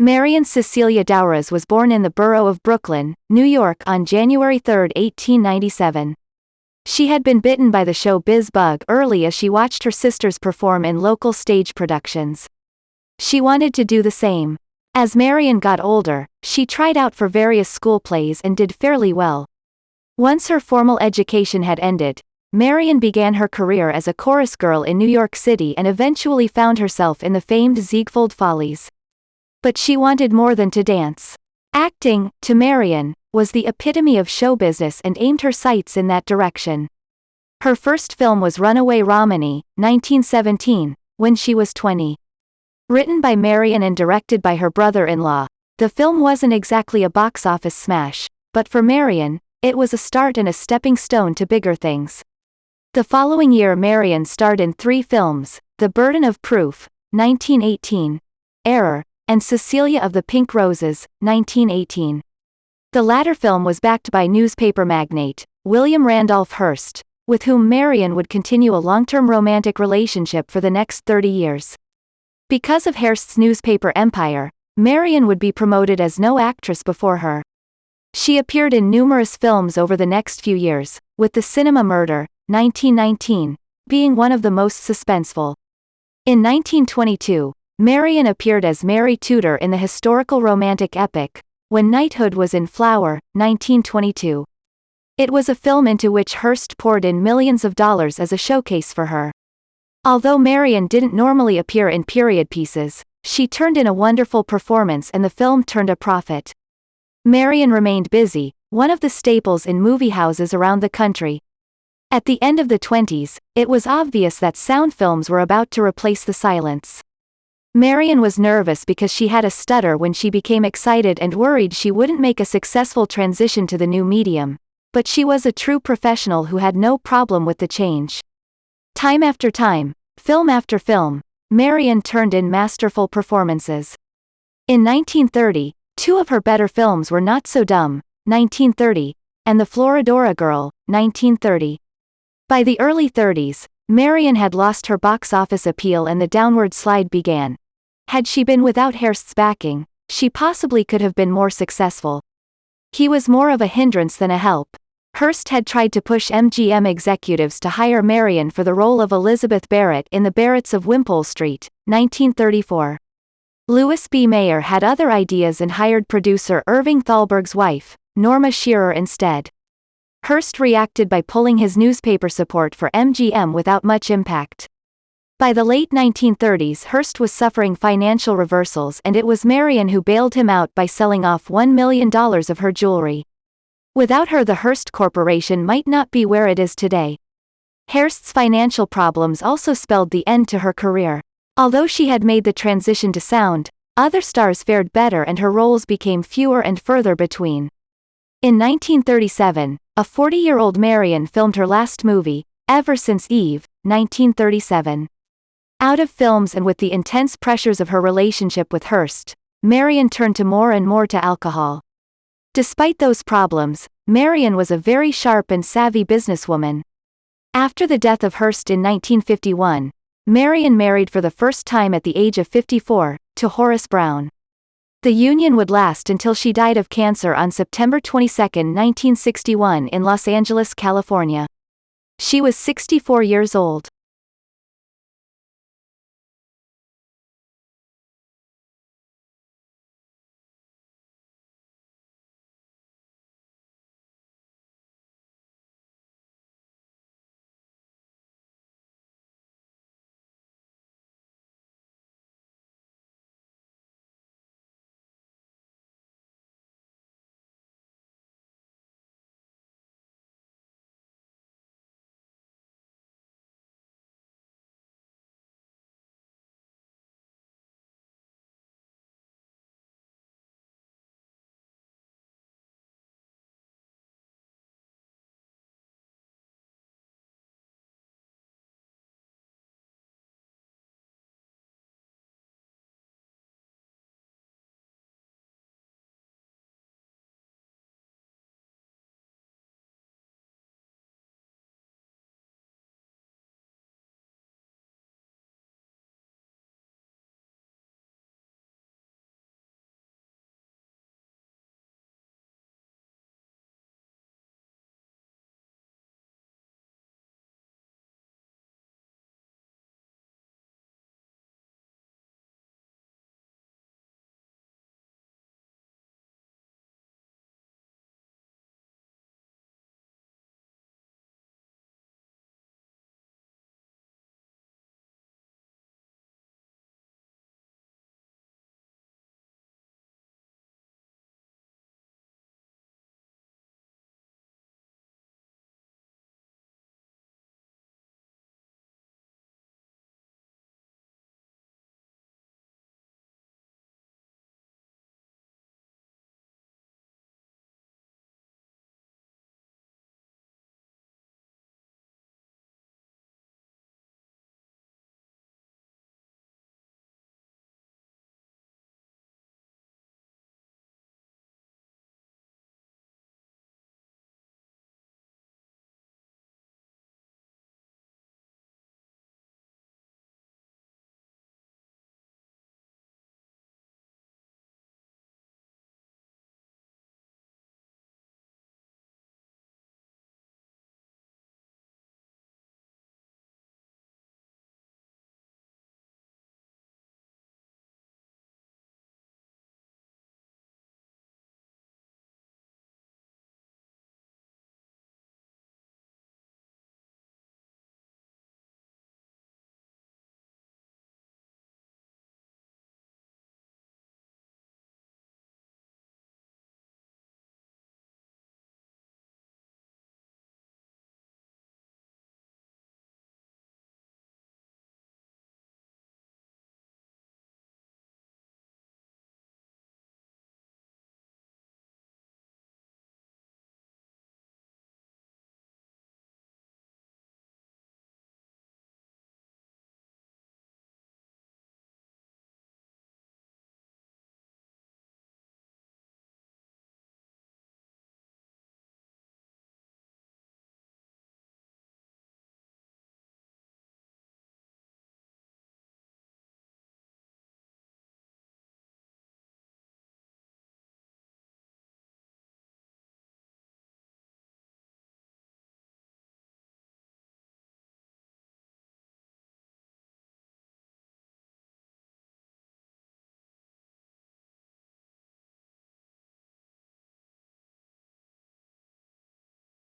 Marion Cecilia Davies was born in the borough of Brooklyn, New York on January 3, 1897. She had been bitten by the showbiz bug early as she watched her sisters perform in local stage productions. She wanted to do the same. As Marion got older, she tried out for various school plays and did fairly well. Once her formal education had ended, Marion began her career as a chorus girl in New York City and eventually found herself in the famed Ziegfeld Follies. But she wanted more than to dance. Acting, to Marion, was the epitome of show business and aimed her sights in that direction. Her first film was Runaway Romany, 1917, when she was 20. Written by Marion and directed by her brother-in-law, the film wasn't exactly a box office smash, but for Marion, it was a start and a stepping stone to bigger things. The following year Marion starred in 3 films, The Burden of Proof, 1918, Error, and Cecilia of the Pink Roses, 1918. The latter film was backed by newspaper magnate, William Randolph Hearst, with whom Marion would continue a long-term romantic relationship for the next 30 years. Because of Hearst's newspaper empire, Marion would be promoted as no actress before her. She appeared in numerous films over the next few years, with The Cinema Murder, 1919, being one of the most suspenseful. In 1922, Marion appeared as Mary Tudor in the historical romantic epic, When Knighthood Was in Flower, 1922. It was a film into which Hearst poured in millions of dollars as a showcase for her. Although Marion didn't normally appear in period pieces, she turned in a wonderful performance and the film turned a profit. Marion remained busy, one of the staples in movie houses around the country. At the end of the 20s, it was obvious that sound films were about to replace the silence. Marion was nervous because she had a stutter when she became excited and worried she wouldn't make a successful transition to the new medium, but she was a true professional who had no problem with the change. Time after time, film after film, Marion turned in masterful performances. In 1930, 2 of her better films were Not So Dumb, 1930, and The Florodora Girl, 1930. By the early 30s, Marion had lost her box office appeal and the downward slide began. Had she been without Hearst's backing, she possibly could have been more successful. He was more of a hindrance than a help. Hearst had tried to push MGM executives to hire Marion for the role of Elizabeth Barrett in The Barretts of Wimpole Street, 1934. Louis B. Mayer had other ideas and hired producer Irving Thalberg's wife, Norma Shearer, instead. Hearst reacted by pulling his newspaper support for MGM without much impact. By the late 1930s, Hearst was suffering financial reversals and it was Marion who bailed him out by selling off $1 million of her jewelry. Without her, the Hearst Corporation might not be where it is today. Hearst's financial problems also spelled the end to her career. Although she had made the transition to sound, other stars fared better and her roles became fewer and further between. In 1937, a 40-year-old Marion filmed her last movie, Ever Since Eve, 1937. Out of films and with the intense pressures of her relationship with Hearst, Marion turned to more and more to alcohol. Despite those problems, Marion was a very sharp and savvy businesswoman. After the death of Hearst in 1951, Marion married for the first time at the age of 54, to Horace Brown. The union would last until she died of cancer on September 22, 1961 in Los Angeles, California. She was 64 years old.